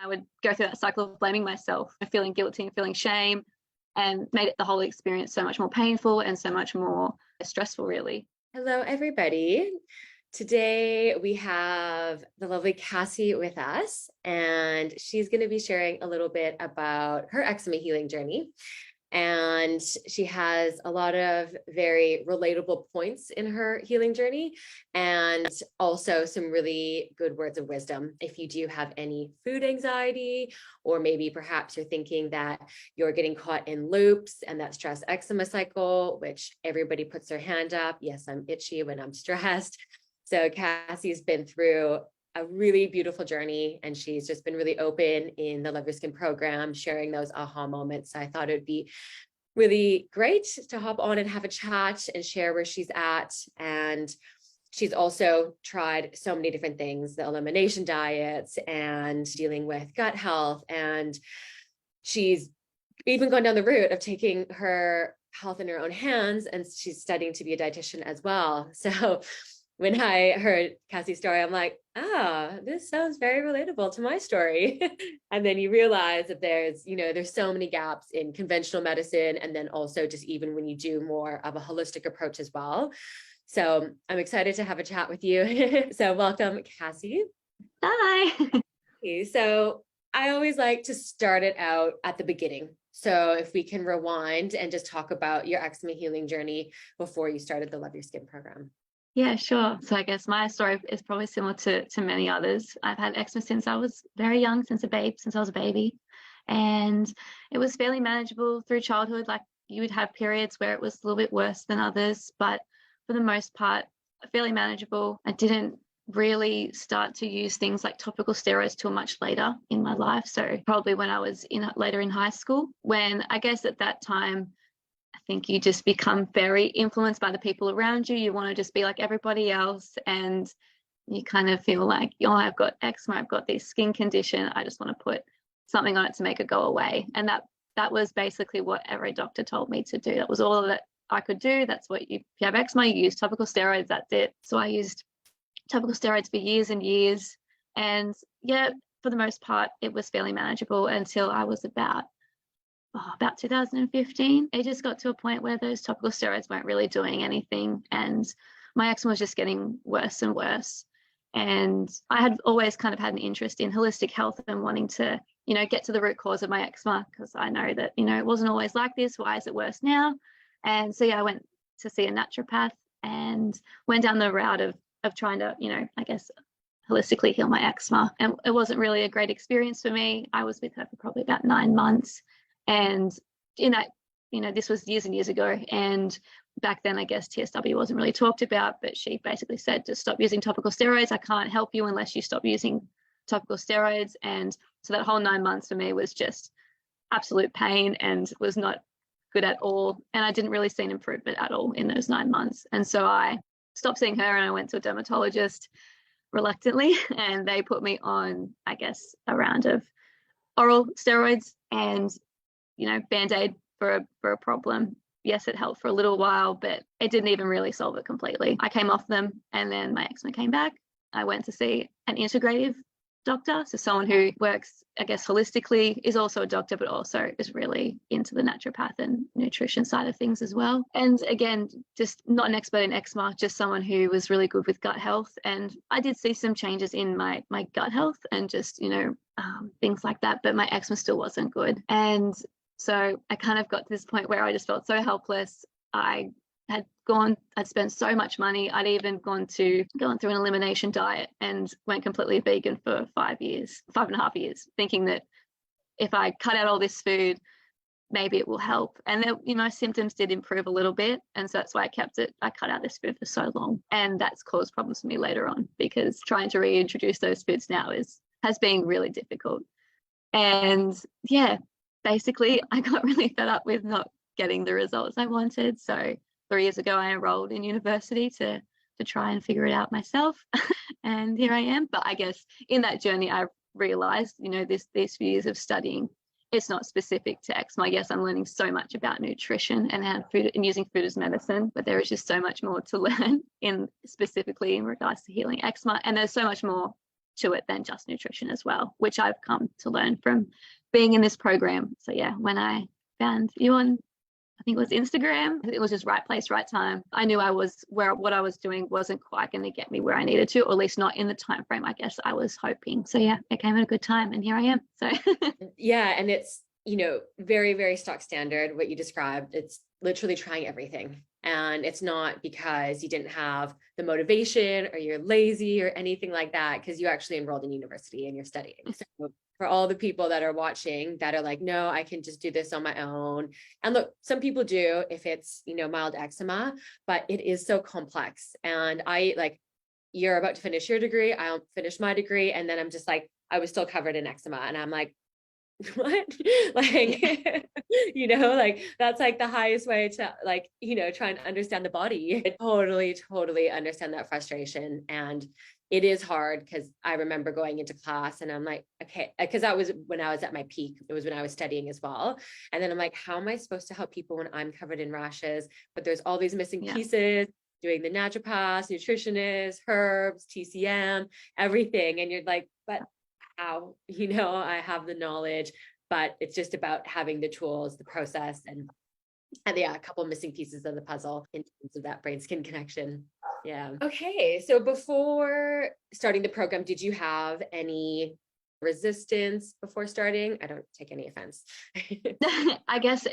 I would go through that cycle of blaming myself and feeling guilty and feeling shame, and made it the whole experience so much more painful and so much more stressful, really. Hello, everybody. Today we have the lovely Cassie with us, and she's going to be sharing a little bit about her eczema healing journey. And she has a lot of very relatable points in her healing journey, and also some really good words of wisdom. If you do have any food anxiety, or maybe perhaps you're thinking that you're getting caught in loops and that stress eczema cycle, which everybody puts their hand up. Yes, I'm itchy when I'm stressed. So Cassie's been through a really beautiful journey, and she's just been really open in the Love Your Skin program, sharing those aha moments. So I thought it'd be really great to hop on and have a chat and share where she's at. And she's also tried so many different things, the elimination diets and dealing with gut health. And she's even gone down the route of taking her health in her own hands, and she's studying to be a dietitian as well. So when I heard Cassie's story, I'm like, this sounds very relatable to my story. And then you realize that there's so many gaps in conventional medicine. And then also just even when you do more of a holistic approach as well. So I'm excited to have a chat with you. So welcome, Cassie. Hi. So I always like to start it out at the beginning. So if we can rewind and just talk about your eczema healing journey before you started the Love Your Skin program. Yeah, sure. So I guess my story is probably similar to many others. I've had eczema since I was very young, since I was a baby. And it was fairly manageable through childhood. Like, you would have periods where it was a little bit worse than others, but for the most part, fairly manageable. I didn't really start to use things like topical steroids till much later in my life. So probably when I was later in high school, when I guess at that time, I think you just become very influenced by the people around you. You want to just be like everybody else, and you kind of feel like, I've got eczema, I've got this skin condition, I just want to put something on it to make it go away. And that was basically what every doctor told me to do. That was all that I could do. That's what if you have eczema, you use topical steroids, that's it. So I used topical steroids for years and years. And yeah, for the most part, it was fairly manageable until I was about 2015. It just got to a point where those topical steroids weren't really doing anything, and my eczema was just getting worse and worse. And I had always kind of had an interest in holistic health and wanting to, get to the root cause of my eczema, because I know that, it wasn't always like this. Why is it worse now? And so, I went to see a naturopath and went down the route of trying to, I guess, holistically heal my eczema. And it wasn't really a great experience for me. I was with her for probably about 9 months. And in that, this was years and years ago. And back then, I guess TSW wasn't really talked about, but she basically said to stop using topical steroids. I can't help you unless you stop using topical steroids. And so that whole 9 months for me was just absolute pain and was not good at all. And I didn't really see an improvement at all in those 9 months. And so I stopped seeing her and I went to a dermatologist reluctantly. And they put me on, I guess, a round of oral steroids and Band-Aid for a problem. Yes, it helped for a little while, but it didn't even really solve it completely. I came off them and then my eczema came back. I went to see an integrative doctor, so someone who works, I guess, holistically, is also a doctor, but also is really into the naturopath and nutrition side of things as well. And again, just not an expert in eczema, just someone who was really good with gut health. And I did see some changes in my gut health and just, things like that, but my eczema still wasn't good. And so I kind of got to this point where I just felt so helpless. I'd spent so much money. I'd even gone through an elimination diet and went completely vegan for 5.5 years, thinking that if I cut out all this food, maybe it will help. And then, symptoms did improve a little bit. And so that's why I kept it. I cut out this food for so long. And that's caused problems for me later on, because trying to reintroduce those foods now has been really difficult. And yeah, basically I got really fed up with not getting the results I wanted. So 3 years ago, I enrolled in university to try and figure it out myself. And here I am. But I guess in that journey, I realized, these few years of studying, it's not specific to eczema. Yes, I'm learning so much about nutrition and how food and using food as medicine, but there is just so much more to learn specifically in regards to healing eczema. And there's so much more to it than just nutrition as well, which I've come to learn from being in this program. So yeah, when I found you on, I think it was Instagram, it was just right place, right time. I knew what I was doing wasn't quite going to get me where I needed to, or at least not in the time frame I guess I was hoping. So yeah, it came at a good time, and here I am. So yeah, and it's, very, very stock standard what you described. It's literally trying everything. And it's not because you didn't have the motivation or you're lazy or anything like that, because you actually enrolled in university and you're studying. So for all the people that are watching that are like, no, I can just do this on my own. And look, some people do if it's, mild eczema, but it is so complex. And you're about to finish your degree. I'll finish my degree. And then I'm just like, I was still covered in eczema. And I'm like, what? That's like the highest way to try and understand the body. I totally understand that frustration. And it is hard because I remember going into class and I'm like, okay, because that was when I was at my peak. It was when I was studying as well. And then I'm like, how am I supposed to help people when I'm covered in rashes? But there's all these missing pieces, doing the naturopaths, nutritionists, herbs, TCM, everything. And you're like, but how, I have the knowledge, but it's just about having the tools, the process, and yeah, a couple missing pieces of the puzzle in terms of that brain skin connection. Yeah. Okay. So before starting the program, did you have any resistance before starting? I don't take any offense. I guess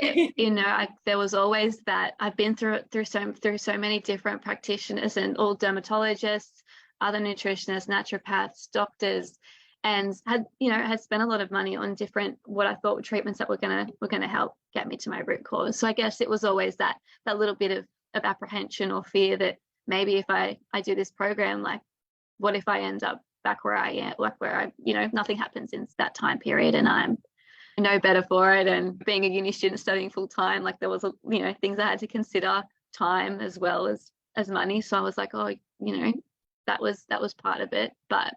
there was always that. I've been through so many different practitioners and all dermatologists, other nutritionists, naturopaths, doctors, and had spent a lot of money on different what I thought were treatments that were gonna help get me to my root cause. So I guess it was always that little bit of apprehension or fear that maybe if I do this program, like what if I end up back where I am, like where I nothing happens in that time period and I'm no better for it. And being a uni student studying full time, like there was things I had to consider, time as well as money. So I was like, oh, that was part of it. But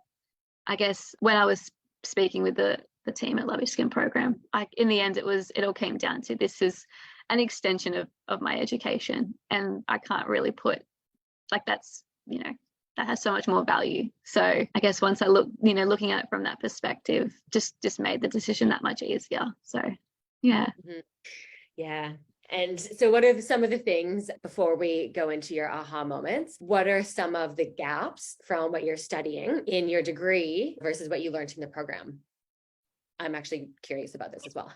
I guess when I was speaking with the team at Love Your Skin program, in the end, it all came down to this is an extension of my education, and I can't really put that's that has so much more value. So I guess once I looking at it from that perspective, just made the decision that much easier. So yeah. Mm-hmm. Yeah. And so what are some of the things, before we go into your aha moments, what are some of the gaps from what you're studying in your degree versus what you learned in the program? I'm actually curious about this as well.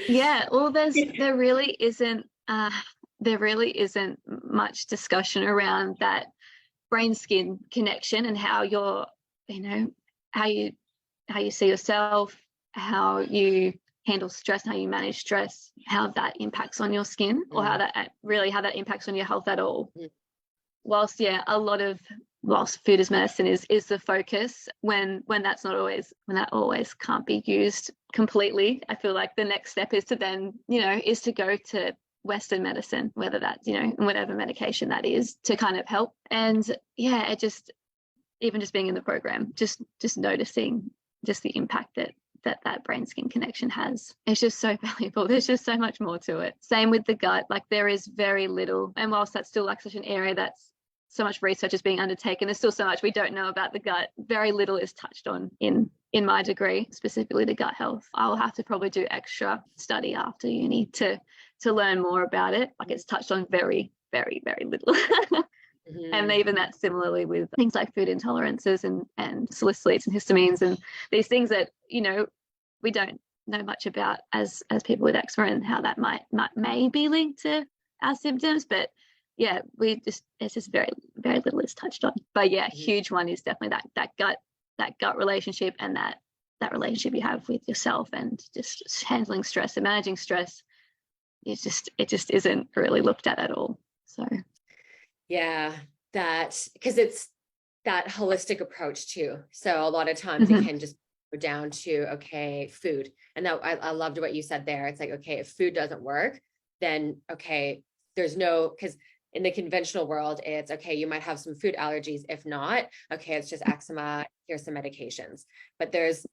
Yeah, well, there really isn't much discussion around that brain skin connection and how you're, how you see yourself, how you handle stress, how you manage stress, how that impacts on your skin, or how that impacts on your health at all. Whilst food is medicine is the focus, when that always can't be used completely, I feel like the next step is to then is to go to Western medicine, whether that's whatever medication that is, to kind of help. And yeah, it just, even just being in the program, just noticing just the impact that brain skin connection has. It's just so valuable. There's just so much more to it. Same with the gut. Like there is very little, and whilst that's still like such an area that's so much research is being undertaken, there's still so much we don't know about the gut. Very little is touched on in my degree, specifically the gut health. I'll have to probably do extra study after uni to learn more about it. Like it's touched on very, very, very little. And even that similarly with things like food intolerances and salicylates and histamines and these things that we don't know much about as people with eczema, and how that may be linked to our symptoms. But yeah, it's just very, very little is touched on. But yeah, huge one is definitely that gut relationship, and that relationship you have with yourself, and just handling stress and managing stress. It just isn't really looked at all. So yeah, because it's that holistic approach too. So a lot of times it can just go down to, okay, food. And that I loved what you said there. It's like, okay, if food doesn't work, then okay, because in the conventional world, it's okay, you might have some food allergies. If not, okay, it's just eczema, here's some medications. But there's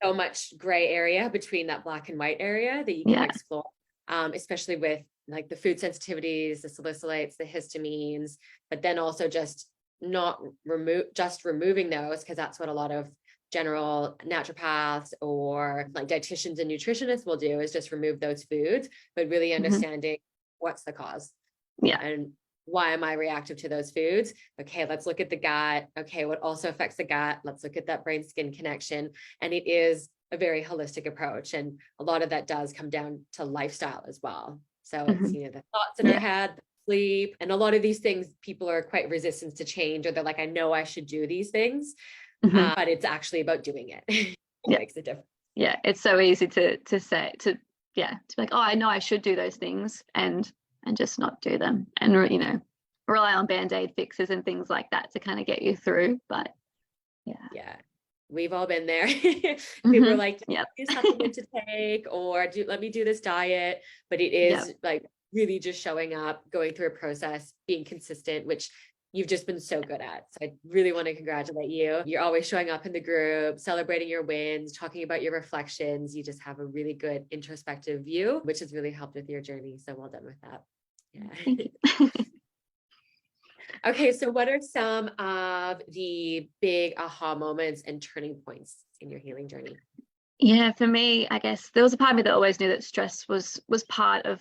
so much gray area between that black and white area that you can explore, especially with like the food sensitivities, the salicylates, the histamines, but then also just removing those, because that's what a lot of general naturopaths or like dietitians and nutritionists will do is just remove those foods, but really understanding what's the cause. Yeah. And why am I reactive to those foods? Okay, let's look at the gut. Okay, what also affects the gut? Let's look at that brain skin connection. And it is a very holistic approach. And a lot of that does come down to lifestyle as well. So it's, you know, the thoughts in our head, the sleep, and a lot of these things, people are quite resistant to change, or they're like, I know I should do these things, but it's actually about doing it. It makes a difference. Yeah, it's so easy to say, to be like, oh, I know I should do those things, and just not do them, and you know, rely on band-aid fixes and things like that to kind of get you through. But yeah, we've all been there. People are like, this supplement to take, or let me do this diet. But it is like really just showing up, going through a process, being consistent, which you've just been so good at. So I really want to congratulate you. You're always showing up in the group, celebrating your wins, talking about your reflections. You just have a really good introspective view, which has really helped with your journey. So well done with that. Yeah. Okay, so what are some of the big aha moments and turning points in your healing journey? Yeah, for me, I guess there was a part of me that always knew that stress was part of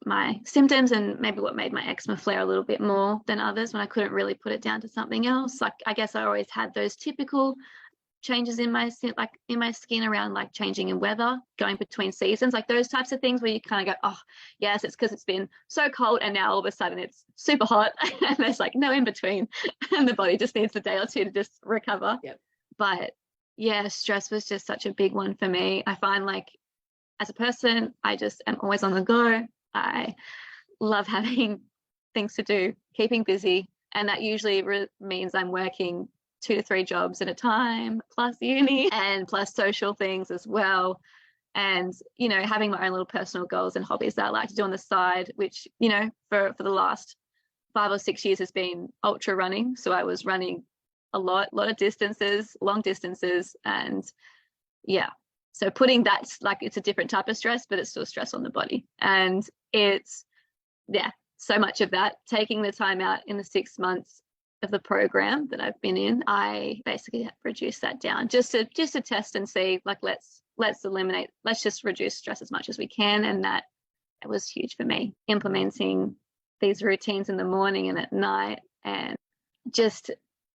my symptoms, and maybe what made my eczema flare a little bit more than others when I couldn't really put it down to something else. Like, I guess I always had those typical changes in my skin around like changing in weather, going between seasons, like those types of things where you kind of go, oh yes, it's because it's been so cold and now all of a sudden it's super hot and there's like no in between and the body just needs a day or two to just recover. But yeah, stress was just such a big one for me. I find like as a person, I just am always on the go. I love having things to do, keeping busy, and that usually means I'm working 2 to 3 jobs at a time, plus uni and plus social things as well. And, you know, having my own little personal goals and hobbies that I like to do on the side, which, you know, for the last 5 or 6 years has been ultra running. So I was running a lot of distances, long distances. And yeah, so putting that, like, it's a different type of stress, but it's still stress on the body. And it's, so much of that, taking the time out in the 6 months of the program that I've been in, I basically have reduced that down just to test and see, like, let's just reduce stress as much as we can. And that was huge for me, implementing these routines in the morning and at night. And just,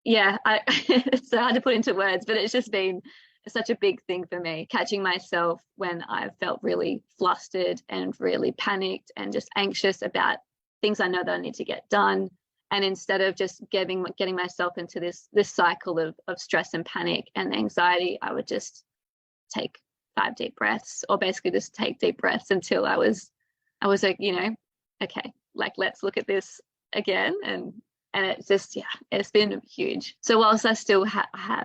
it's so hard to put into words, but it's just been such a big thing for me, catching myself when I felt really flustered and really panicked and just anxious about things I know that I need to get done. And instead of just getting myself into this cycle of stress and panic and anxiety, I would just take 5 deep breaths, or basically just take deep breaths until I was like, you know, okay, like, let's look at this again. And it's just, it's been huge. So whilst I still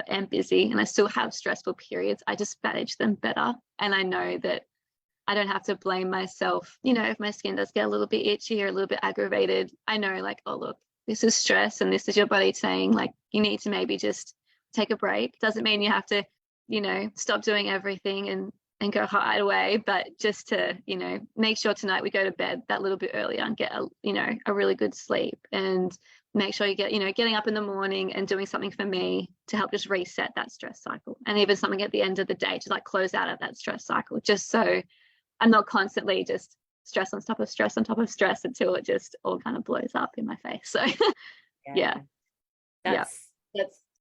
am busy and I still have stressful periods, I just manage them better. And I know that I don't have to blame myself. You know, if my skin does get a little bit itchy or a little bit aggravated, I know, like, oh, look, this is stress, and this is your body saying, like, you need to maybe just take a break. Doesn't mean you have to, you know, stop doing everything and go hide away, but just to, you know, make sure tonight we go to bed that little bit earlier and get a really good sleep, and make sure you get, you know, getting up in the morning and doing something for me to help just reset that stress cycle, and even something at the end of the day to, like, close out of that stress cycle, just so I'm not constantly just stress on top of stress on top of stress until it just all kind of blows up in my face. So that's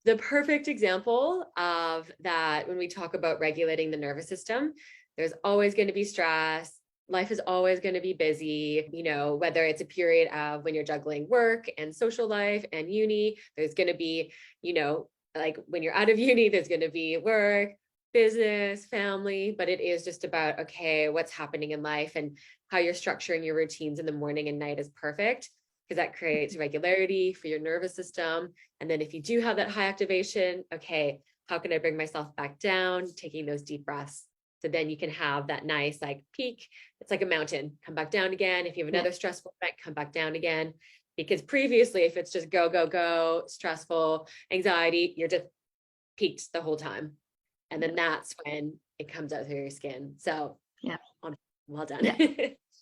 the perfect example of that. When we talk about regulating the nervous system, there's always going to be stress. Life is always going to be busy, you know, whether it's a period of when you're juggling work and social life and uni, there's going to be, you know, like when you're out of uni, there's going to be work, business, family, but it is just about, okay, what's happening in life, and how you're structuring your routines in the morning and night is perfect, because that creates regularity for your nervous system. And then if you do have that high activation, okay, how can I bring myself back down? Taking those deep breaths. So then you can have that nice, like, peak. It's like a mountain, come back down again. If you have another stressful event, come back down again. Because previously, if it's just go, go, go, stressful, anxiety, you're just peaked the whole time. And then that's when it comes out through your skin. So well done.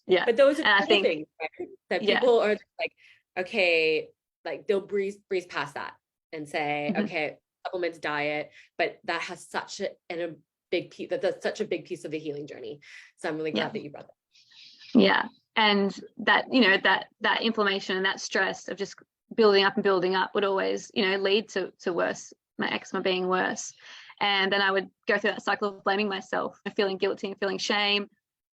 But those are the things, right? That people are just like, okay, like, they'll breeze past that and say, okay, supplements, diet, but that has such a big piece, that's such a big piece of the healing journey. So I'm really glad that you brought that. Yeah. And that, that inflammation and that stress of just building up and building up would always, lead to worse, my eczema being worse. And then I would go through that cycle of blaming myself and feeling guilty and feeling shame.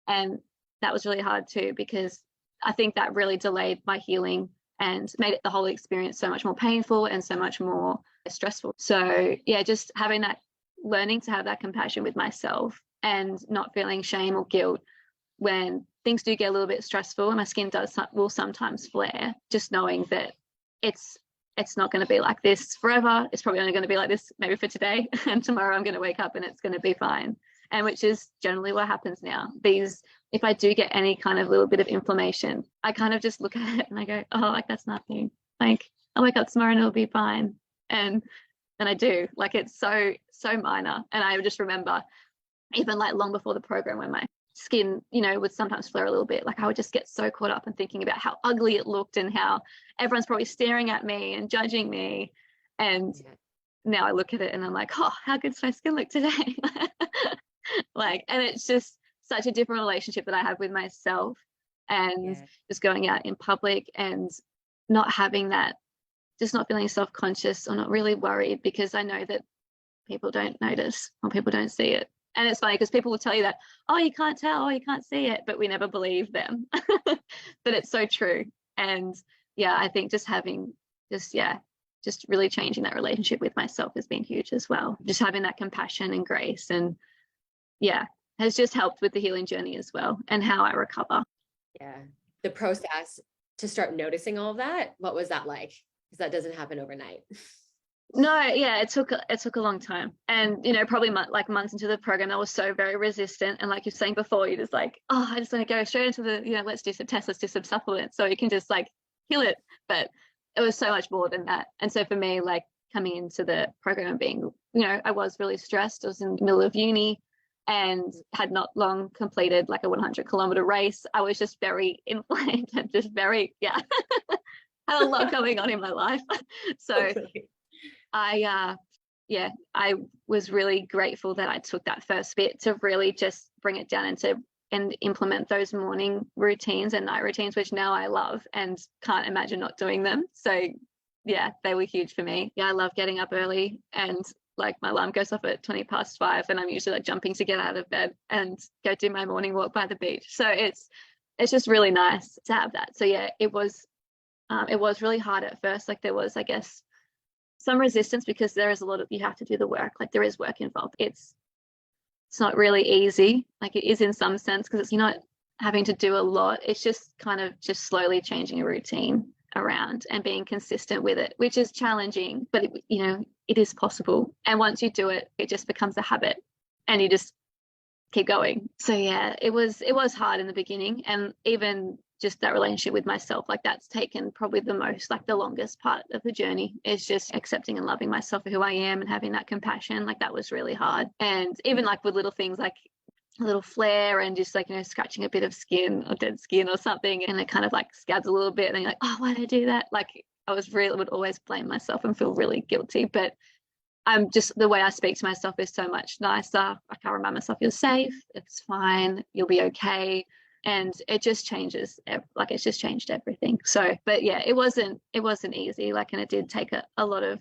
And that was really hard too, because I think that really delayed my healing and made it the whole experience so much more painful and so much more stressful. So yeah, just having that, learning to have that compassion with myself and not feeling shame or guilt when things do get a little bit stressful and my skin will sometimes flare, just knowing that it's not going to be like this forever. It's probably only going to be like this maybe for today, and tomorrow I'm going to wake up and it's going to be fine. And which is generally what happens now. If I do get any kind of little bit of inflammation, I kind of just look at it and I go, oh, like that's nothing. Like I'll wake up tomorrow and it'll be fine. And I do. Like it's so minor. And I just remember even like long before the program when my skin, would sometimes flare a little bit. Like I would just get so caught up in thinking about how ugly it looked and how everyone's probably staring at me and judging me. And now I look at it and I'm like, oh, how good does my skin look today? And it's just such a different relationship that I have with myself, and just going out in public and not having that, just not feeling self-conscious or not really worried, because I know that people don't notice or people don't see it. And it's funny because people will tell you that, oh, you can't tell, oh, you can't see it, but we never believe them. But it's so true. And yeah, I think just really changing that relationship with myself has been huge as well. Just having that compassion and grace, and has just helped with the healing journey as well and how I recover. Yeah. The process to start noticing all of that, what was that like? Because that doesn't happen overnight. No, yeah, it took a long time. And, probably months into the program, I was so very resistant. And like you're saying before, you're just like, oh, I just want to go straight into the, let's do some tests, let's do some supplements so you can just like heal it. But it was so much more than that. And so for me, like coming into the program and being, I was really stressed. I was in the middle of uni and had not long completed like a 100-kilometer race. I was just very inflamed and just very, had a lot going on in my life. So I was really grateful that I took that first bit to really just bring it down and implement those morning routines and night routines, which now I love and can't imagine not doing them. So yeah, they were huge for me. Yeah, I love getting up early, and like my alarm goes off at 5:20 and I'm usually like jumping to get out of bed and go do my morning walk by the beach. So it's just really nice to have that. So yeah, it was really hard at first. Like there was, I guess, some resistance because there is a lot of, you have to do the work. Like there is work involved. It's not really easy. Like it is in some sense, because you're not having to do a lot. It's just kind of just slowly changing a routine around and being consistent with it, which is challenging, but it is possible. And once you do it, it just becomes a habit and you just keep going. So yeah, it was hard in the beginning, and even just that relationship with myself, like that's taken probably the most, like the longest part of the journey, is just accepting and loving myself for who I am and having that compassion. Like that was really hard. And even like with little things like a little flare and just like, scratching a bit of skin or dead skin or something, and it kind of like scabs a little bit, and then you're like, oh, why did I do that? Like I would always blame myself and feel really guilty. But I'm just, the way I speak to myself is so much nicer. Like I remind myself, you're safe, it's fine, you'll be okay. And it just changes, like it's just changed everything. So, but yeah, it wasn't easy. Like, and it did take a lot of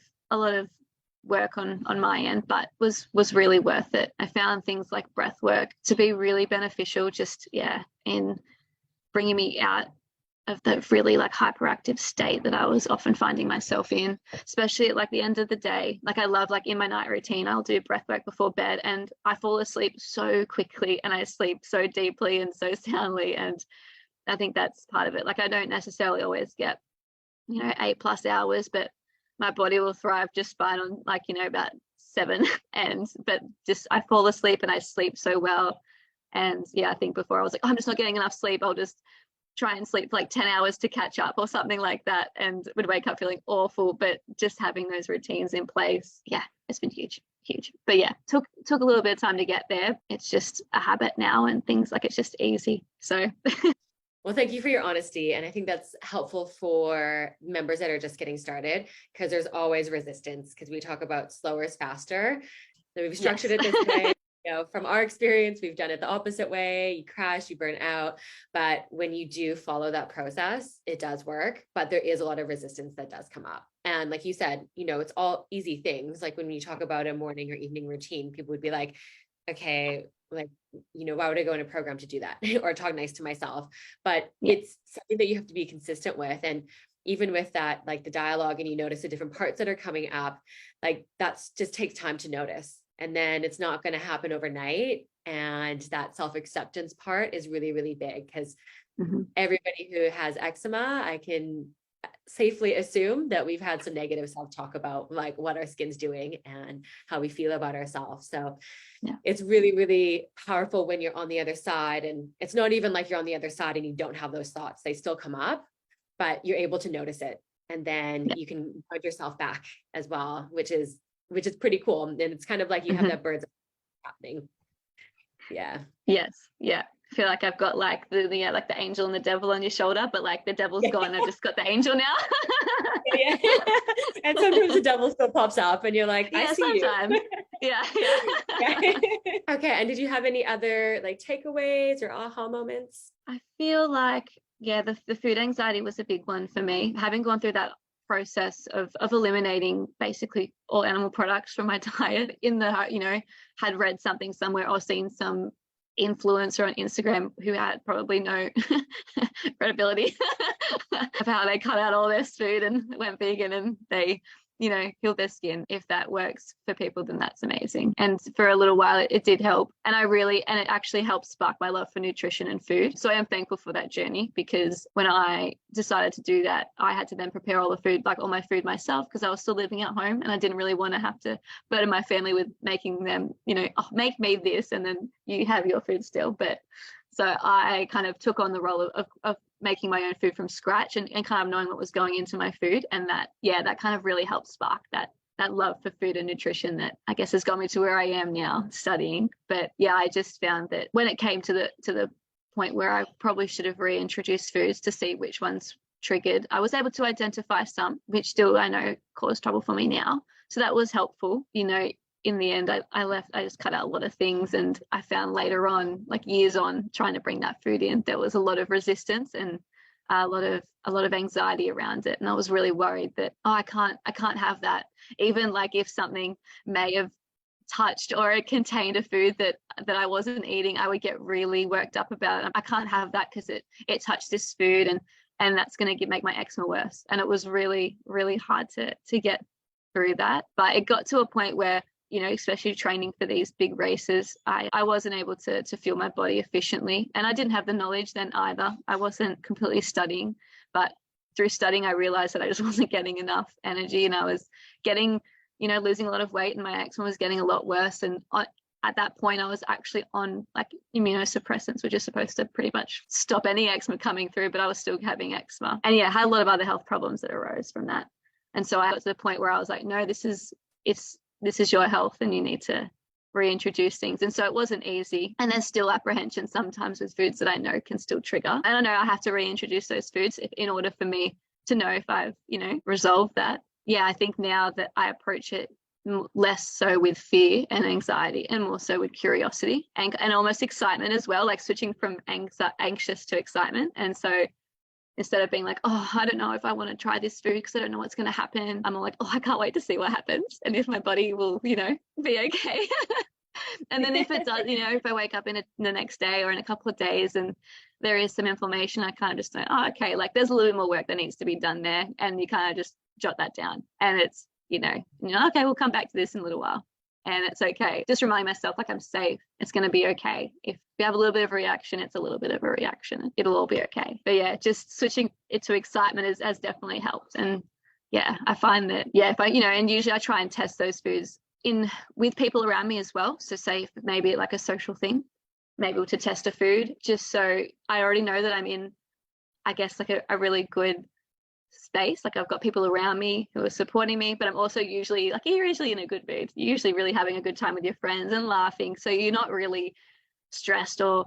work on my end, but was really worth it. I found things like breath work to be really beneficial, just in bringing me out of the really like hyperactive state that I was often finding myself in, especially at like the end of the day. Like I love, like in my night routine, I'll do breath work before bed, and I fall asleep so quickly and I sleep so deeply and so soundly. And I think that's part of it. Like I don't necessarily always get 8+ hours, but my body will thrive just fine on like about 7. But just I fall asleep and I sleep so well. And I think before I was like, oh, I'm just not getting enough sleep, I'll just try and sleep for like 10 hours to catch up or something like that, and would wake up feeling awful. But just having those routines in place, it's been huge. But took a little bit of time to get there. It's just a habit now, and things like it's just easy. So Well, thank you for your honesty. And I think that's helpful for members that are just getting started, because there's always resistance, because we talk about slower is faster. So we've structured it this way. From our experience, we've done it the opposite way. You crash, you burn out. But when you do follow that process, it does work. But there is a lot of resistance that does come up. And like you said, it's all easy things. Like when you talk about a morning or evening routine, people would be like, okay, like, why would I go in a program to do that or talk nice to myself? But it's something that you have to be consistent with. And even with that, like the dialogue, and you notice the different parts that are coming up, like that's just takes time to notice. And then it's not going to happen overnight. And that self-acceptance part is really, really big, because everybody who has eczema, I can safely assume that we've had some negative self-talk about like what our skin's doing and how we feel about ourselves. So it's really, really powerful when you're on the other side. And it's not even like you're on the other side and you don't have those thoughts. They still come up, but you're able to notice it. And then you can put yourself back as well, which is pretty cool. And it's kind of like you have that bird's eye happening. Yeah. Yes. Yeah. I feel like I've got like the like the angel and the devil on your shoulder, but like the devil's gone. I've just got the angel now. Yeah. And sometimes the devil still pops up and you're like, I see sometimes. You. Yeah. Okay. And did you have any other like takeaways or aha moments? I feel like, the food anxiety was a big one for me. Having gone through that process of eliminating basically all animal products from my diet, had read something somewhere or seen some influencer on Instagram who had probably no credibility of how they cut out all this food and went vegan, and they healed their skin. If that works for people, then that's amazing. And for a little while it did help, and it actually helped spark my love for nutrition and food. So I am thankful for that journey, because when I decided to do that, I had to then prepare all the food, like all my food myself, because I was still living at home and I didn't really want to have to burden my family with making them, make me this and then you have your food still. But so I kind of took on the role of making my own food from scratch and kind of knowing what was going into my food. And that kind of really helped spark that love for food and nutrition that I guess has got me to where I am now studying. But I just found that when it came to the point where I probably should have reintroduced foods to see which ones triggered, I was able to identify some, which still I know cause trouble for me now. So that was helpful. In the end, I just cut out a lot of things, and I found later on, like years on, trying to bring that food in, there was a lot of resistance and a lot of anxiety around it. And I was really worried that, I can't have that. Even like if something may have touched or it contained a food that I wasn't eating, I would get really worked up about it. I can't have that because it touched this food and that's going to make my eczema worse. And it was really, really hard to get through that. But it got to a point where, especially training for these big races, I wasn't able to fuel my body efficiently. And I didn't have the knowledge then either. I wasn't completely studying, but through studying, I realized that I just wasn't getting enough energy, and I was getting, losing a lot of weight, and my eczema was getting a lot worse. And at that point, I was actually on like immunosuppressants, which is supposed to pretty much stop any eczema coming through, but I was still having eczema. And had a lot of other health problems that arose from that. And so I got to the point where I was like, no, this is your health and you need to reintroduce things. And so it wasn't easy. And there's still apprehension sometimes with foods that I know can still trigger. And I know I have to reintroduce those foods in order for me to know if I've, resolved that. I think now that I approach it less so with fear and anxiety and more so with curiosity and almost excitement as well, like switching from anxious to excitement. And so instead of being like, I don't know if I want to try this food because I don't know what's going to happen, I'm all like, I can't wait to see what happens and if my body will, be okay. And then if it does, if I wake up in the next day or in a couple of days and there is some inflammation, I kind of just know, okay, like there's a little bit more work that needs to be done there. And you kind of just jot that down. And it's, okay, we'll come back to this in a little while. And it's okay. Just reminding myself, like, I'm safe. It's going to be okay. If we have a little bit of a reaction, it's a little bit of a reaction. It'll all be okay. But just switching it to excitement has definitely helped. And I find that, if I, and usually I try and test those foods with people around me as well. So say if maybe like a social thing, maybe to test a food, just so I already know that I'm in, I guess, like a really good space. Like I've got people around me who are supporting me, but I'm also usually like, you're usually in a good mood. You're usually really having a good time with your friends and laughing. So you're not really stressed or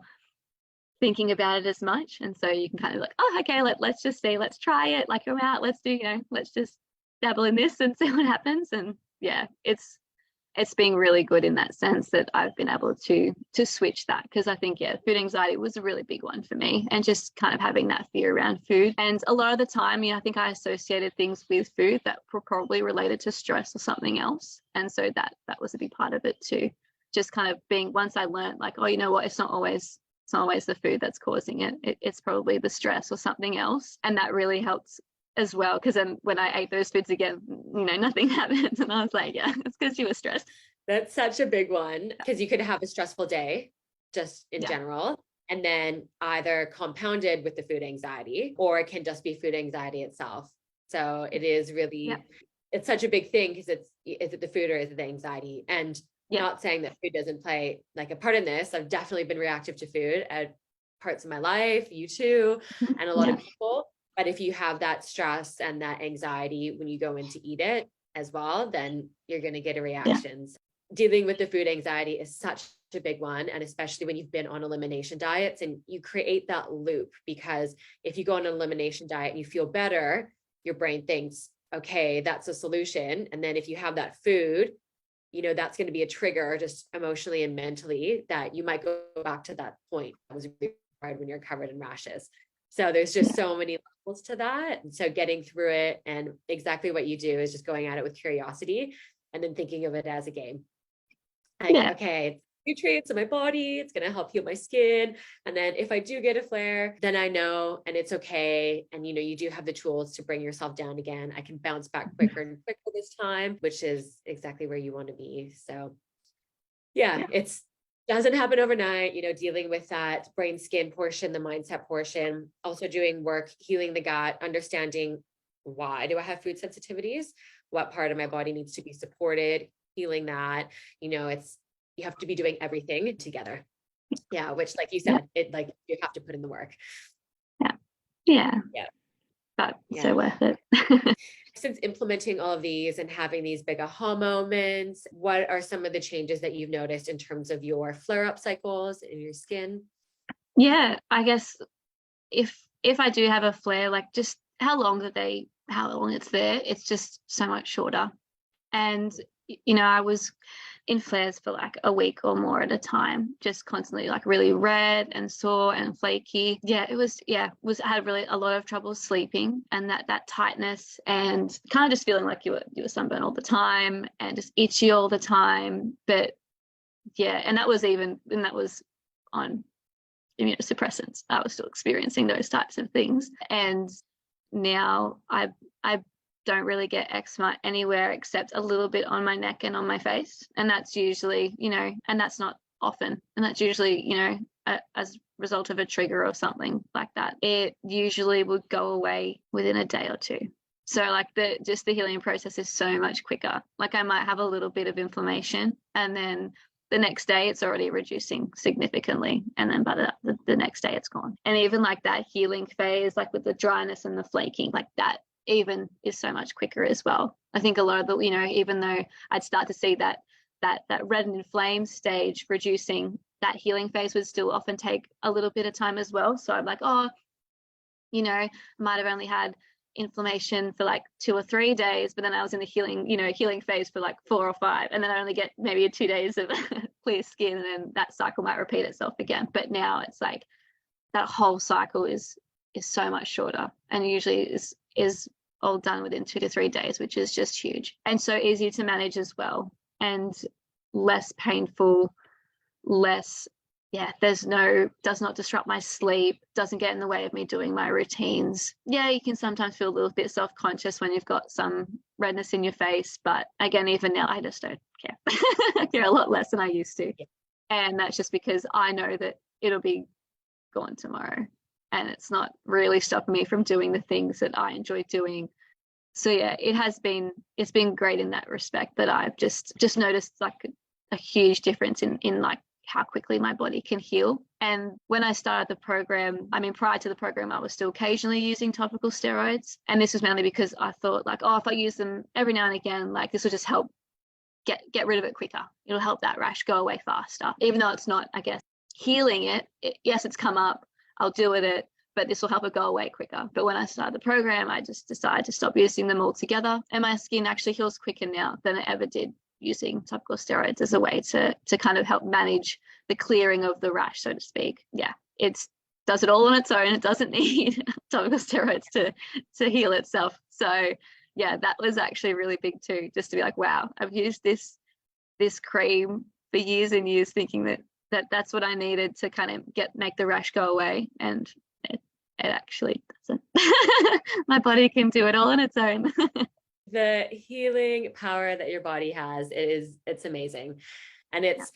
thinking about it as much. And so you can kind of like, oh, okay, let's just see, let's try it, like go out, let's do, let's just dabble in this and see what happens. And yeah, it's been really good in that sense that I've been able to switch that, because I think, yeah, food anxiety was a really big one for me, and just kind of having that fear around food. And a lot of the time, I think I associated things with food that were probably related to stress or something else. And so that was a big part of it too. Just kind of being, once I learned like, oh, you know what, it's not always the food that's causing it. It's probably the stress or something else. And that really helped as well, because then when I ate those foods again, nothing happened. And I was like, yeah, it's because you were stressed. That's such a big one, because you could have a stressful day just in general, and then either compounded with the food anxiety, or it can just be food anxiety itself. So it is really, it's such a big thing, because is it the food or is it the anxiety? And not saying that food doesn't play like a part in this. I've definitely been reactive to food at parts of my life, you too, and a lot of people. But if you have that stress and that anxiety when you go in to eat it as well, then you're going to get a reaction. Dealing with the food anxiety is such a big one. And especially when you've been on elimination diets, and you create that loop, because if you go on an elimination diet and you feel better, your brain thinks, okay, that's a solution. And then if you have that food, that's going to be a trigger just emotionally and mentally, that you might go back to that point that was really hard when you're covered in rashes. So there's just so many levels to that. And so getting through it, and exactly what you do is just going at it with curiosity, and then thinking of it as a game. Like, okay, nutrients in my body, it's going to help heal my skin. And then if I do get a flare, then I know, and it's okay. And, you do have the tools to bring yourself down again. I can bounce back quicker and quicker this time, which is exactly where you want to be. So it's doesn't happen overnight, dealing with that brain skin portion, the mindset portion, also doing work, healing the gut, understanding, why do I have food sensitivities? What part of my body needs to be supported? Healing that, you have to be doing everything together. Yeah. Which, like you said, you have to put in the work. Yeah. But so worth it. Since implementing all of these and having these big aha moments, what are some of the changes that you've noticed in terms of your flare-up cycles in your skin? Yeah, I guess if I do have a flare, like just how long it's there, it's just so much shorter. And I was in flares for like a week or more at a time, just constantly like really red and sore and flaky. I had really a lot of trouble sleeping, and that tightness, and kind of just feeling like you were sunburned all the time and just itchy all the time. But and that was on immunosuppressants. I was still experiencing those types of things. And now I don't really get eczema anywhere except a little bit on my neck and on my face. And that's usually, and that's not often. And that's usually, as a result of a trigger or something like that. It usually would go away within a day or two. So like the healing process is so much quicker. Like I might have a little bit of inflammation, and then the next day it's already reducing significantly, and then by the next day it's gone. And even like that healing phase, like with the dryness and the flaking, like that even is so much quicker as well. I think a lot of the, even though I'd start to see that red and inflamed stage reducing, that healing phase would still often take a little bit of time as well. So I'm like, I might have only had inflammation for like 2 or 3 days, but then I was in the healing phase for like 4 or 5, and then I only get maybe 2 days of clear skin, and then that cycle might repeat itself again. But now it's like that whole cycle is so much shorter, and usually is all done within 2 to 3 days, which is just huge, and so easy to manage as well, and less painful, less does not disrupt my sleep, doesn't get in the way of me doing my routines. You can sometimes feel a little bit self-conscious when you've got some redness in your face, but again, even now I just don't care. I care a lot less than I used to. And that's just because I know that it'll be gone tomorrow, and it's not really stopping me from doing the things that I enjoy doing. So it's been great in that respect, that I've just noticed like a huge difference in like how quickly my body can heal. And when I started the program, prior to the program, I was still occasionally using topical steroids. And this was mainly because I thought like, if I use them every now and again, like this will just help get rid of it quicker. It'll help that rash go away faster, even though it's not, I guess, healing it. Yes, it's come up, I'll deal with it, but this will help it go away quicker. But when I started the program, I just decided to stop using them altogether. And my skin actually heals quicker now than it ever did using topical steroids as a way to kind of help manage the clearing of the rash, so to speak. Yeah, it does it all on its own. It doesn't need topical steroids to heal itself. So yeah, that was actually really big too, just to be like, wow, I've used this cream for years and years thinking that's what I needed to kind of make the rash go away, and it actually doesn't. My body can do it all on its own. The healing power that your body has, it's amazing. And it's,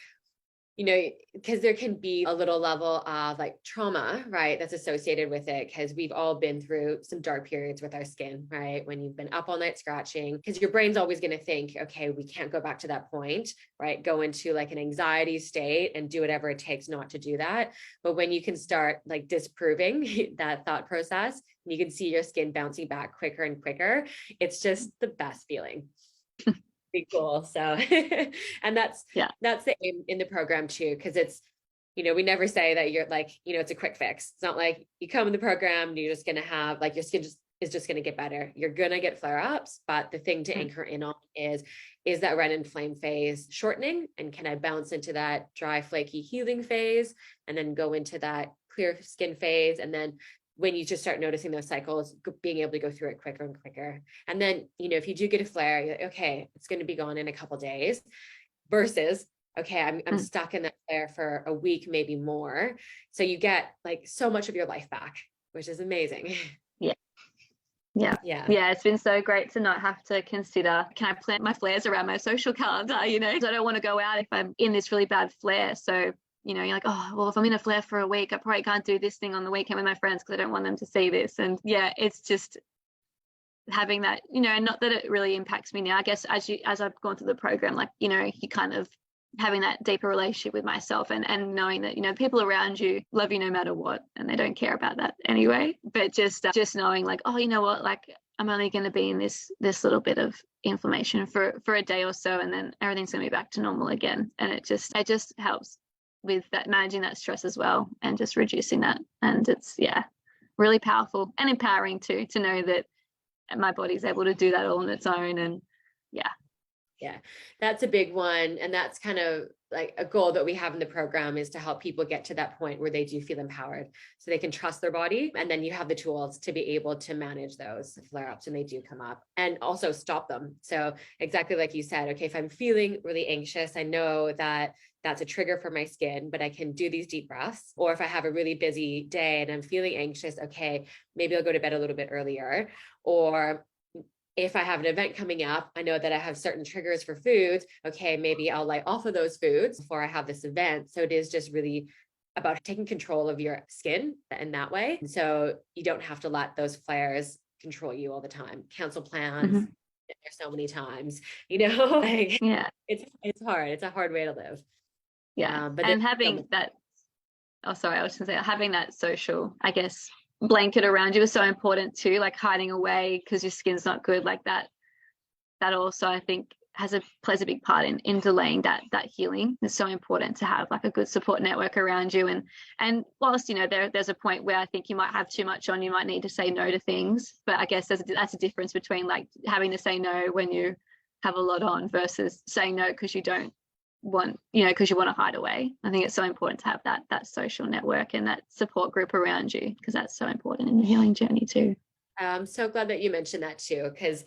you know, because there can be a little level of like trauma, right, that's associated with it, because we've all been through some dark periods with our skin, right? When you've been up all night scratching, because your brain's always going to think, okay, we can't go back to that point, right? Go into like an anxiety state and do whatever it takes not to do that. But when you can start like disproving that thought process, and you can see your skin bouncing back quicker and quicker, it's just the best feeling. Be cool. So, and that's the aim in the program too, because it's, you know, we never say that you're like, you know, it's a quick fix. It's not like you come in the program and you're just going to have like your skin is just going to get better. You're going to get flare-ups, but the thing to anchor in on is that red and flame phase shortening, and can I bounce into that dry, flaky healing phase and then go into that clear skin phase, and then when you just start noticing those cycles, being able to go through it quicker and quicker. And then, you know, if you do get a flare, you're like, okay, it's going to be gone in a couple of days, versus, okay, I'm stuck in that flare for a week, maybe more. So you get like so much of your life back, which is amazing. Yeah. It's been so great to not have to consider, can I plan my flares around my social calendar? You know, I don't want to go out if I'm in this really bad flare. So, you know, you're like, oh, well, if I'm in a flare for a week, I probably can't do this thing on the weekend with my friends because I don't want them to see this. And yeah, it's just having that, you know, and not that it really impacts me now. I guess as I've gone through the program, like, you know, you kind of having that deeper relationship with myself, and knowing that, you know, people around you love you no matter what, and they don't care about that anyway. But just knowing like, oh, you know what, like I'm only going to be in this little bit of inflammation for a day or so, and then everything's going to be back to normal again. And it just helps with that, managing that stress as well, and just reducing that. And it's really powerful and empowering too, to know that my body's able to do that all on its own. And yeah, that's a big one. And that's kind of like a goal that we have in the program, is to help people get to that point where they do feel empowered, so they can trust their body. And then you have the tools to be able to manage those flare-ups when they do come up, and also stop them. So exactly like you said, okay, if I'm feeling really anxious, I know that that's a trigger for my skin, but I can do these deep breaths. Or if I have a really busy day and I'm feeling anxious, okay, maybe I'll go to bed a little bit earlier. Or if I have an event coming up, I know that I have certain triggers for foods. Okay, maybe I'll light off of those foods before I have this event. So it is just really about taking control of your skin in that way. So you don't have to let those flares control you all the time. Cancel plans. There's so many times, you know, like, it's hard. It's a hard way to live. Yeah. But and having that, I was going to say, having that social, I guess, blanket around you is so important too, like hiding away because your skin's not good, like that also I think plays a big part in delaying that healing. It's so important to have like a good support network around you, and whilst, you know, there's a point where I think you might have too much on, you might need to say no to things, but I guess that's a difference between like having to say no when you have a lot on versus saying no because you don't want, you know, because you want to hide away. I think it's so important to have that social network and that support group around you, because that's so important in the healing journey too. I'm so glad that you mentioned that too, because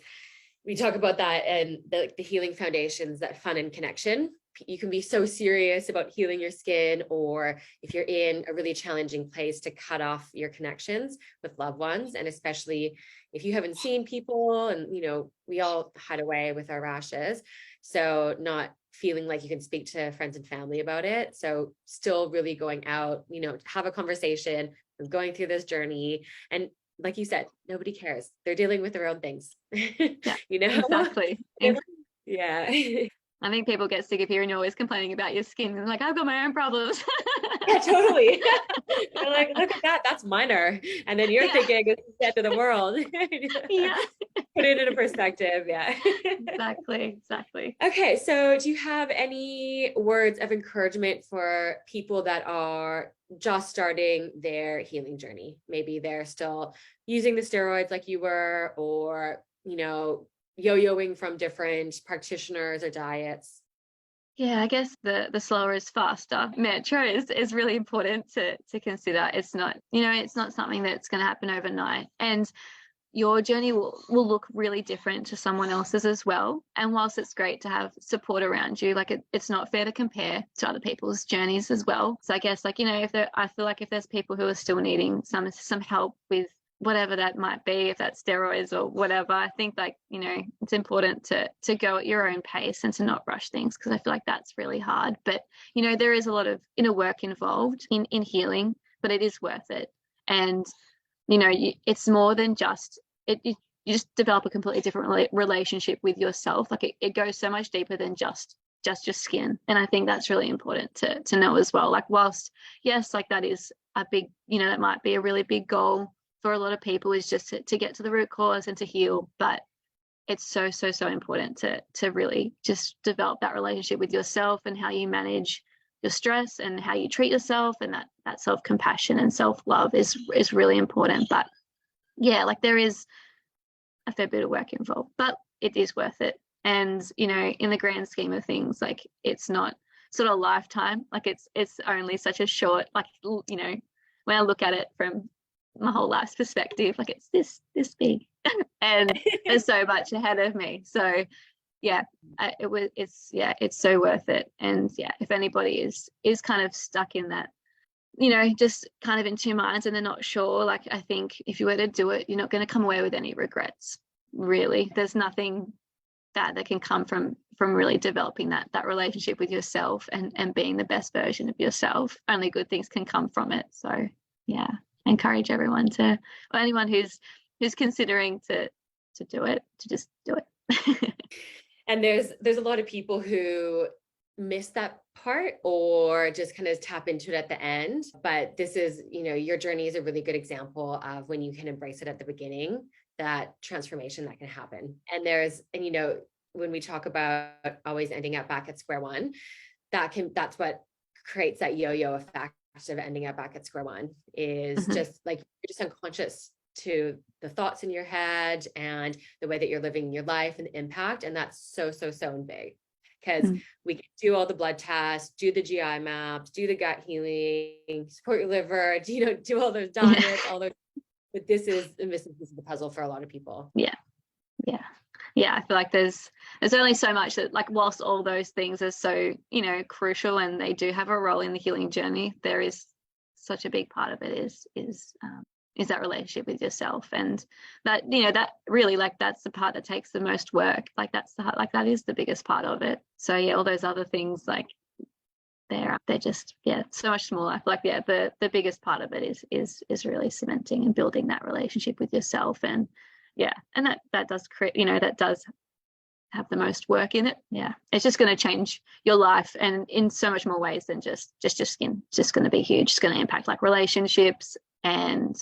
we talk about that and the healing foundations, that fun and connection. You can be so serious about healing your skin, or if you're in a really challenging place, to cut off your connections with loved ones. And especially if you haven't seen people, and, you know, we all hide away with our rashes. So not feeling like you can speak to friends and family about it. So still really going out, you know, have a conversation, going through this journey. And like you said, nobody cares. They're dealing with their own things, you know? Exactly. Yeah. I think people get sick of hearing you're always complaining about your skin. And like, I've got my own problems. Yeah, totally. They're like, look at that. That's minor. And then you're thinking it's the end of the world. Put it in a perspective. Yeah. Exactly. Okay. So do you have any words of encouragement for people that are just starting their healing journey? Maybe they're still using the steroids like you were, or, yo-yoing from different practitioners or diets. Yeah, I guess the slower is faster mantra is really important to consider. It's not, it's not something that's going to happen overnight. And your journey will look really different to someone else's as well. And whilst it's great to have support around you, like it's not fair to compare to other people's journeys as well. So I guess I feel like if there's people who are still needing some help with whatever that might be, if that's steroids or whatever, I think it's important to go at your own pace and to not rush things, because I feel like that's really hard. But there is a lot of inner work involved in healing, but it is worth it. And it's more than just you just develop a completely different relationship with yourself. Like it goes so much deeper than just your skin. And I think that's really important to know as well. Like whilst yes, like that is a big, that might be a really big goal for a lot of people, is just to get to the root cause and to heal. But it's so important to really just develop that relationship with yourself and how you manage your stress and how you treat yourself, and that self-compassion and self-love is really important. But yeah, like there is a fair bit of work involved, but it is worth it. And in the grand scheme of things, like it's not sort of a lifetime. Like it's only such a short, like when I look at it from my whole life's perspective, like it's this big and there's so much ahead of me. So yeah, it's so worth it. And yeah, if anybody is kind of stuck in that, just kind of in two minds and they're not sure, like I think if you were to do it, you're not going to come away with any regrets. Really, there's nothing that can come from really developing that relationship with yourself and being the best version of yourself. Only good things can come from it. So yeah, I encourage everyone or anyone who's considering to do it, to just do it. And there's a lot of people who miss that part or just kind of tap into it at the end. But this is, your journey is a really good example of when you can embrace it at the beginning, that transformation that can happen. And when we talk about always ending up back at square one, that's what creates that yo-yo effect of ending up back at square one, is just like you're just unconscious to the thoughts in your head and the way that you're living your life and the impact. And that's so big, because we can do all the blood tests, do the GI maps, do the gut healing, support your liver, do all those diets, all those, but this is the missing piece of the puzzle for a lot of people. Yeah. I feel like there's only so much that, like, whilst all those things are so, crucial and they do have a role in the healing journey, there is such a big part of it is that relationship with yourself. And that, that really, like, that's the part that takes the most work. Like that is the biggest part of it. So yeah, all those other things, like they're just, so much smaller. I feel like, the biggest part of it is really cementing and building that relationship with yourself. And and that does create, that does have the most work in it. Yeah, it's just going to change your life, and in so much more ways than just your skin. It's just going to be huge. It's going to impact like relationships and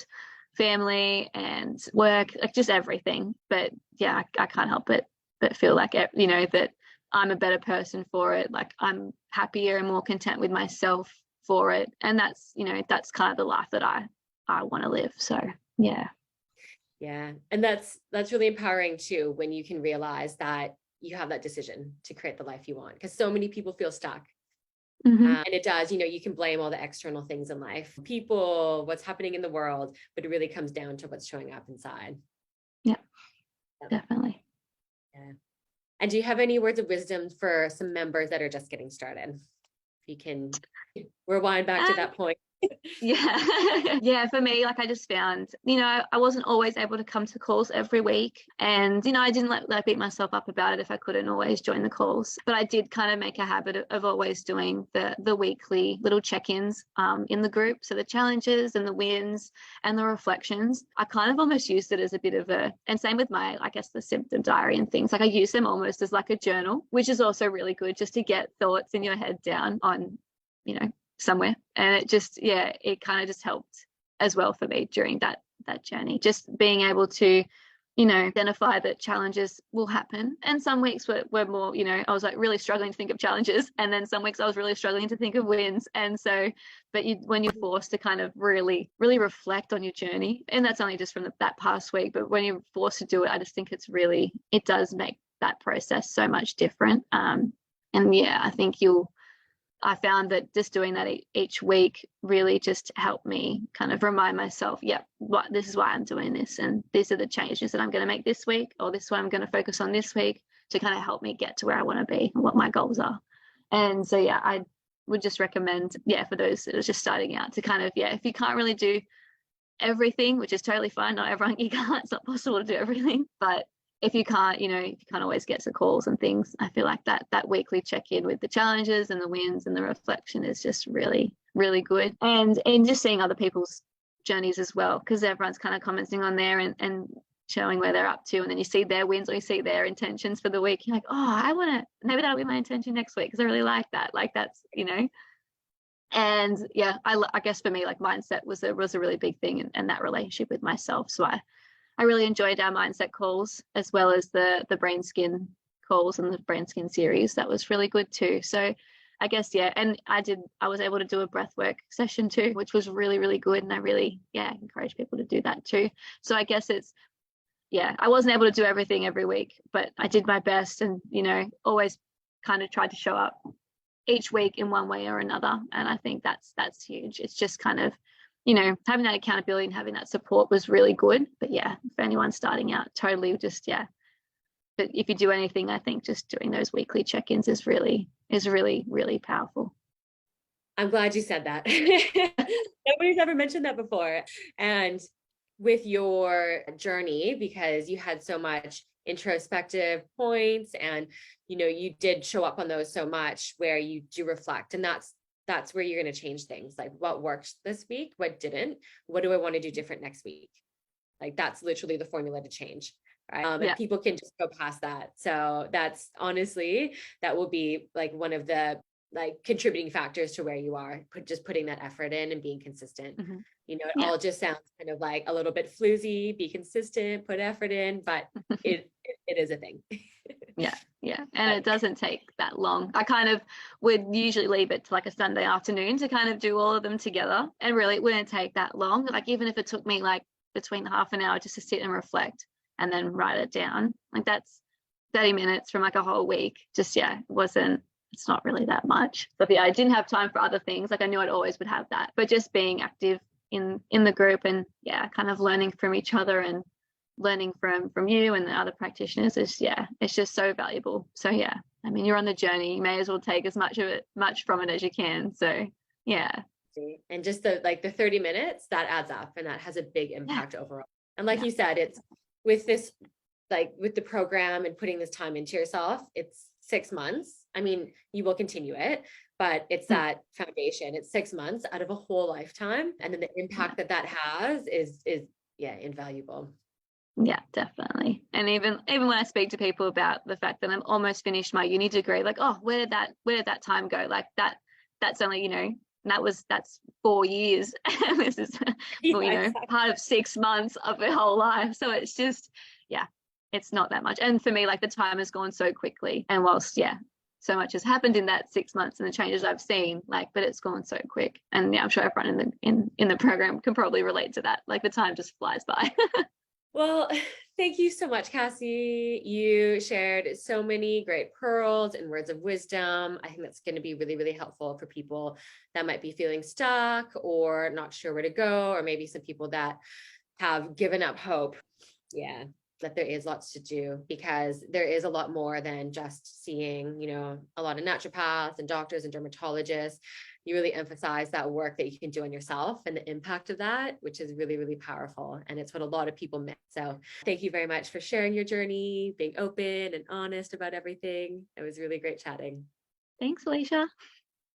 family and work, like just everything. But yeah, I can't help but feel like that I'm a better person for it. Like I'm happier and more content with myself for it, and that's that's kind of the life that I want to live. So yeah. Yeah. And that's really empowering too, when you can realize that you have that decision to create the life you want, because so many people feel stuck. And it does, you can blame all the external things in life, people, what's happening in the world, but it really comes down to what's showing up inside. Yeah, definitely. Yeah. And do you have any words of wisdom for some members that are just getting started? If you can rewind back to that point. Yeah, for me, like I just found, I wasn't always able to come to calls every week, and I didn't like beat myself up about it if I couldn't always join the calls, but I did kind of make a habit of always doing the weekly little check-ins in the group. So the challenges and the wins and the reflections, I kind of almost used it as a bit of and same with my, I guess, the symptom diary and things, like I use them almost as like a journal, which is also really good just to get thoughts in your head down on somewhere. And it just it kind of just helped as well for me during that journey, just being able to identify that challenges will happen. And some weeks were more, I was like really struggling to think of challenges. And then some weeks I was really struggling to think of wins. And so, but when you're forced to kind of really, really reflect on your journey, and that's only just from that past week, but when you're forced to do it, I just think it does make that process so much different. And yeah, I found that just doing that each week really just helped me kind of remind myself, this is why I'm doing this. And these are the changes that I'm going to make this week, or this is what I'm going to focus on this week, to kind of help me get to where I want to be and what my goals are. And so, yeah, I would just recommend, for those that are just starting out, to kind of, if you can't really do everything, which is totally fine. Not everyone, it's not possible to do everything. But if you can't, if you can't always get the calls and things, I feel like that weekly check-in with the challenges and the wins and the reflection is just really, really good. And just seeing other people's journeys as well, because everyone's kind of commenting on there and showing where they're up to. And then you see their wins or you see their intentions for the week. You're like, oh, I want to, maybe that'll be my intention next week because I really like that. Like that's, And yeah, I guess for me, like mindset was a really big thing, and that relationship with myself. So I really enjoyed our mindset calls, as well as the brain skin calls and the brain skin series. That was really good too. So I guess, and I was able to do a breathwork session too, which was really, really good. And I really, encourage people to do that too. So I guess I wasn't able to do everything every week, but I did my best, and, always kind of tried to show up each week in one way or another. And I think that's huge. It's just kind of, having that accountability and having that support was really good. But for anyone starting out, totally just, but if you do anything, I think just doing those weekly check-ins is really, really powerful. I'm glad you said that. Nobody's ever mentioned that before. And with your journey, because you had so much introspective points, and you did show up on those so much where you do reflect, and that's where you're going to change things. Like, what worked this week, what didn't, what do I want to do different next week? Like, that's literally the formula to change, right? And people can just go past that. So that's honestly, that will be like one of the contributing factors to where you are, just putting that effort in and being consistent. Mm-hmm. It all just sounds kind of like a little bit floozy, be consistent, put effort in, but it is a thing. And it doesn't take that long. I kind of would usually leave it to like a Sunday afternoon to kind of do all of them together, and really it wouldn't take that long. Like, even if it took me like between half an hour just to sit and reflect and then write it down, like that's 30 minutes from like a whole week. Just it's not really that much. So I didn't have time for other things. Like, I knew I'd always would have that, but just being active in the group, and kind of learning from each other and learning from you and the other practitioners is it's just so valuable. So I mean, you're on the journey, you may as well take as much from it as you can. So and just the 30 minutes that adds up, and that has a big impact overall. And like you said, it's with this, like with the program and putting this time into yourself, it's 6 months. I mean, you will continue it, but it's that foundation. It's 6 months out of a whole lifetime, and then the impact that has is invaluable. Yeah, definitely. And even when I speak to people about the fact that I'm almost finished my uni degree, like, oh, where did that time go? Like that's only, that's 4 years. This is part of 6 months of a whole life. So it's just, it's not that much. And for me, like, the time has gone so quickly. And whilst, so much has happened in that 6 months and the changes I've seen, like, but it's gone so quick. And I'm sure everyone in the program can probably relate to that. Like, the time just flies by. Well, thank you so much, Cassie. You shared so many great pearls and words of wisdom. I think that's going to be really, really helpful for people that might be feeling stuck or not sure where to go, or maybe some people that have given up hope. That there is lots to do, because there is a lot more than just seeing, a lot of naturopaths and doctors and dermatologists. You really emphasize that work that you can do on yourself and the impact of that, which is really, really powerful. And it's what a lot of people miss. So thank you very much for sharing your journey, being open and honest about everything. It was really great chatting. Thanks, Alicia.